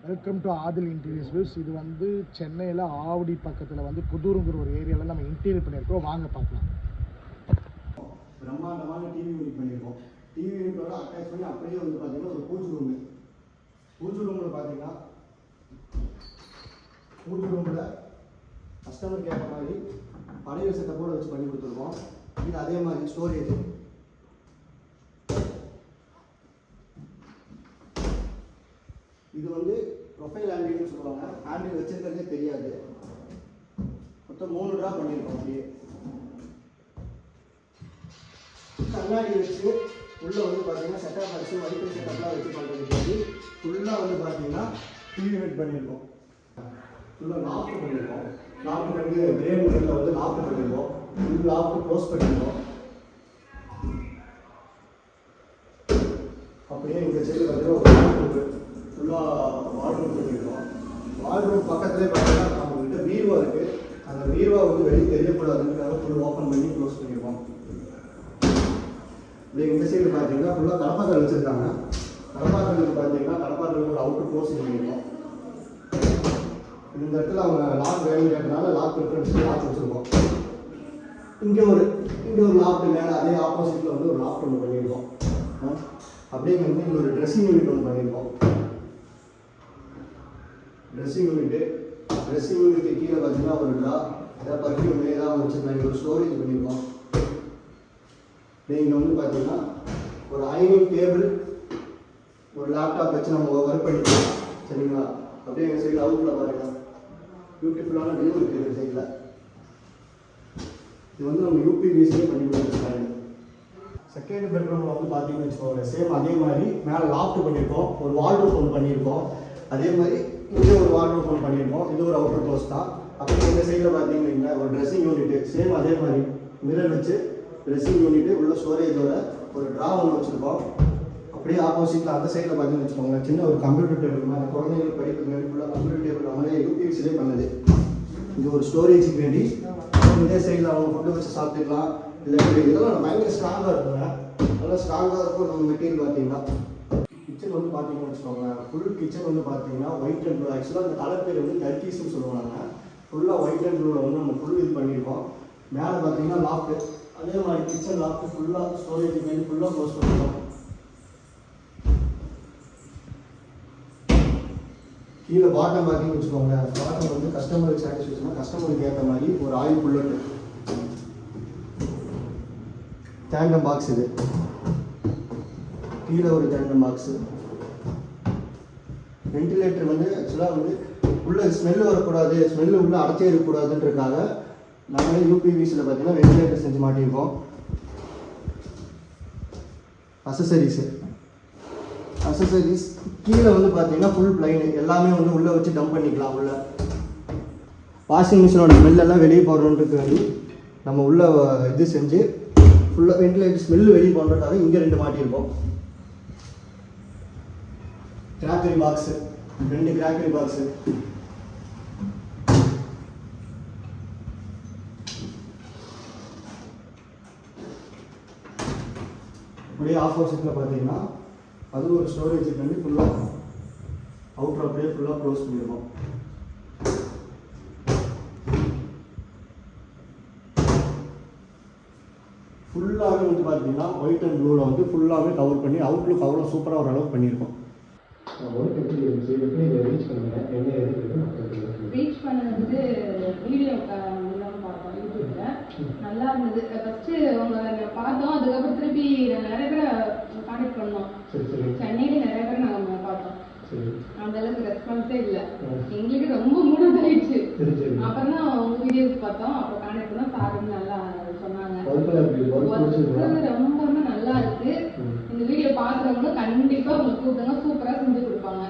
Welcome to Adil interiors views. இது வந்து சென்னையில் ஆவடி பக்கத்தில் வந்து புதூருங்கிற ஒரு ஏரியாவில் நம்ம இன்டீரியர் பண்ணியிருக்கோம். வாங்க பார்க்கலாம். பிரம்மாண்டமான டிவி யூனிட் பண்ணியிருக்கோம். டிவி யூனிட்டோட அட்டாச் பண்ணி அப்படியே வந்து பார்த்தீங்கன்னா ஒரு பூஜை ரூமில் பார்த்தீங்கன்னா பூஜை ரூமில் கஸ்டமர் கேட்குற மாதிரி பழைய செட்டப்போடு வச்சு பண்ணி கொடுத்துருக்கோம். இது அதே மாதிரி ஸ்டோரேஜ், இது வந்து ப்ரொஃபைல் ஹேண்டில்னு சொல்லுவாங்க. ஹேண்டில் வச்சிருக்கிறதே தெரியாது. மொத்தம் 3 ட்ரா பண்ணியிருக்கோம். அப்படியே கண்ணாடி வச்சு உள்ளே வந்து பார்த்தீங்கன்னா செட்டப் பாக்ஸு வைஃபை செட்டப்லாம் வச்சு பண்ணுறதுக்கு ஃபுல்லாக வந்து பார்த்தீங்கன்னா டிவி யூனிட் பண்ணியிருக்கோம். ஃபுல்லாக லாஃப்ட் பண்ணியிருக்கோம். லாஃப்ட் வந்து கிரே கலரில் வந்து லாஃப்ட் பண்ணியிருக்கோம். ஃபுல் லாஃப்ட் க்ளோஸ் பண்ணியிருக்கோம். அப்படியே இந்த சைடு பார்த்தீங்கன்னா ஃபுல்லாக வால்ரூம் பண்ணியிருக்கோம். வால்ரூம் பக்கத்துலேயே பார்த்தீங்கன்னா நம்மகிட்ட பீர்வா இருக்குது. அந்த பீர்வா வந்து வெளியே தெரியக்கூடாதுன்றதுக்காக ஃபுல் ஓப்பன் பண்ணி க்ளோஸ் பண்ணியிருக்கோம். இப்படி இந்த சைடு பார்த்தீங்கன்னா ஃபுல்லாக கடப்பாக்கல் வச்சுருக்காங்க. கடப்பாக்கலுக்கு பார்த்தீங்கன்னா கடப்பாக்கலுக்கு ஒரு அவுட்டர் க்ளோஸ் பண்ணியிருக்கோம். இந்த இடத்துல அவங்க லாக் வேணும் கேட்டனால லாக் ப்ரிஃபரன்ஸ் லாக் வச்சுருக்கோம். இங்கே ஒரு லாஃப்ட் மேலே அதே ஆப்போசிட்டில் வந்து ஒரு லாஃப்ட் ஒன்று பண்ணியிருக்கோம். அப்படியே வந்து இங்கே ஒரு ட்ரெஸ்ஸிங் யூனிட் ஒன்று பண்ணியிருக்கோம். ட்ரெஸ்ஸிங் யூனிட்டு கீழே பார்த்தீங்கன்னா ஒரு ட்ரா, ஏதாவது பர்ஃப்யூம் ஏதாவது வச்சுருக்காங்க. இங்கே ஒரு ஸ்டோரேஜ் பண்ணியிருக்கோம். இங்கே வந்து பார்த்தீங்கன்னா ஒரு ஐனிங் டேபிள், ஒரு லேப்டாப் வச்சு நம்ம ஒர்க் பண்ணிக்கலாம். சரிங்களா? அப்படியே எங்கள் சைடில் அவுட்டில் பாருங்கள் பியூட்டிஃபுல்லான வியூ இருக்குது. இந்த சைடில் இது வந்து நம்ம யூபிவிசிலே பண்ணி கொடுத்துருக்காங்க. செகண்ட் பெட்ரூமில் வந்து பார்த்தீங்கன்னு வச்சுக்கோங்க, சேம் அதே மாதிரி மேலே லாஃப்ட் பண்ணியிருக்கோம். ஒரு வால்ரூம் ஒன்று பண்ணியிருக்கோம். அதே மாதிரி இங்கே ஒரு வால்ரூம் ஒன்று பண்ணியிருக்கோம். இது ஒரு அவுட்டர் க்ளோஸ் தான். அப்படியே இந்த சைடில் பார்த்தீங்கன்னா ஒரு ட்ரெஸ்ஸிங் யூனிட்டு சேம் அதே மாதிரி மிரர் வச்சு ட்ரெஸ்ஸிங் யூனிட்டு உள்ள ஸ்டோரேஜோட ஒரு ட்ரா ஒன்று வச்சுருக்கோம். அப்படியே ஆப்போசிட்டில் அந்த சைடில் பார்த்தீங்கன்னு வச்சுக்கோங்க, சின்ன ஒரு கம்ப்யூட்டர் டேபிள் மாதிரி குழந்தைங்களுக்கு படிப்புக்கு வேண்டி ஃபுல்லாக கம்ப்யூட்டர் டேபிள் நம்மளே யூபிஎஸ்சிலே பண்ணுது. இங்கே ஒரு ஸ்டோரேஜுக்கு வேண்டி இதே சைடில் அவங்க ஃபுட்டு வச்சு சாப்பிட்டுக்கலாம். இல்லை இதெல்லாம் பயங்கர ஸ்ட்ராங்காக இருக்குங்க. நல்லா ஸ்ட்ராங்காக இருக்கும். நம்ம மெட்டீரியல் பார்த்தீங்கன்னா கிச்சன் வந்து பார்த்தீங்கன்னு வச்சுக்கோங்க, ஃபுல் கிச்சன் வந்து பார்த்தீங்கன்னா ஒயிட் அண்ட் ப்ளூ. ஆக்சுவலாக அந்த கலர் பேர் வந்து டர்க்கீஸ்ன்னு சொல்லுவாங்க. ஃபுல்லாக ஒயிட் அண்ட் ப்ளூவில் வந்து நம்ம ஃபுல் இது பண்ணியிருக்கோம். மேலே பார்த்தீங்கன்னா லாஃப்ட்டு, அதே மாதிரி கிச்சன் லாஃப்ட்டு ஃபுல்லாக ஸ்டோரேஜ் வேண்டி ஃபுல்லாக க்ளோஸ் பண்ணியிருக்கோம். கீழே பாட்டம் பார்த்தீங்கன்னு வச்சுக்கோங்க, பாட்டம் வந்து கஸ்டமருக்கு சாட்டிஸ்ஃபேக்ஷனாக கஸ்டமருக்கு ஏற்ற மாதிரி ஒரு ஆயில் புல்லட்டு டேண்டம் பாக்ஸ். இது கீழே ஒரு டேண்டம் பாக்ஸு. வென்டிலேட்டர் வந்து ஆக்சுவலாக வந்து உள்ளே ஸ்மெல்லு வரக்கூடாது, ஸ்மெல்லு உள்ளே அடைச்சே இருக்கக்கூடாதுன்றதுக்காக நம்மளே யூபிவிசியில் பார்த்தீங்கன்னா வென்டிலேட்டர் செஞ்சு மாட்டியிருக்கோம். அசசரிஸ் கீழே வந்து பார்த்தீங்கன்னா ஃபுல் பிளைனு எல்லாமே வந்து உள்ளே வச்சு டம்ப் பண்ணிக்கலாம். உள்ள வாஷிங் மிஷினோட ஸ்மெல்லெல்லாம் வெளியே போடுறோன்றதுக்கு வேண்டி நம்ம உள்ளே இது செஞ்சு ஃபுல்லாக வென்டிலேட்டர் ஸ்மெல்லு வெளியே போடுறதுக்காக இங்கே 2 மாட்டியிருக்கோம். Crockery box, 2 crockery box. அப்படியே ஆப்போசிட்டில் பார்த்தீங்கன்னா அது ஒரு ஸ்டோரேஜுக்கு வந்து ஃபுல்லாக அவுட்டர் அப்படியே ஃபுல்லாக க்ளோஸ் பண்ணியிருக்கோம். ஃபுல்லாகவே வந்து பார்த்தீங்கன்னா ஒயிட் அண்ட் ப்ளூவில் வந்து ஃபுல்லாகவே கவர் பண்ணி அவுட்லுக் அவ்வளோ சூப்பராக ஒரு அளவுக்கு பண்ணியிருக்கோம். ரீச் பண்ணது வீடியோ மூலம் பார்த்தோம் யூடியூப்ல. நல்லா இருந்தது. ஃபர்ஸ்ட் அவங்க பார்த்தோம், அதுக்கப்புறம் திருப்பி நிறைய பேரை கான்டாக்ட் பண்ணோம். சென்னையில நிறைய பேர் நாங்கள் பார்த்தோம். அந்த அளவுக்கு ரெஸ்பான்ஸே இல்லை. எங்களுக்கு ரொம்ப மூடமாயிடுச்சு. அப்புறம் தான் உங்க வீடியோஸ் பார்த்தோம். அப்புறம் கான்டாக்ட் பண்ணோம். சார் நல்லா சொன்னாங்க. ரொம்ப நல்லா இருக்கு. இந்த வீடியோ பார்க்குறவங்க கண்டிப்பா உங்களுக்கு கூப்பிடுங்க, சூப்பரா செஞ்சு கொடுப்பாங்க.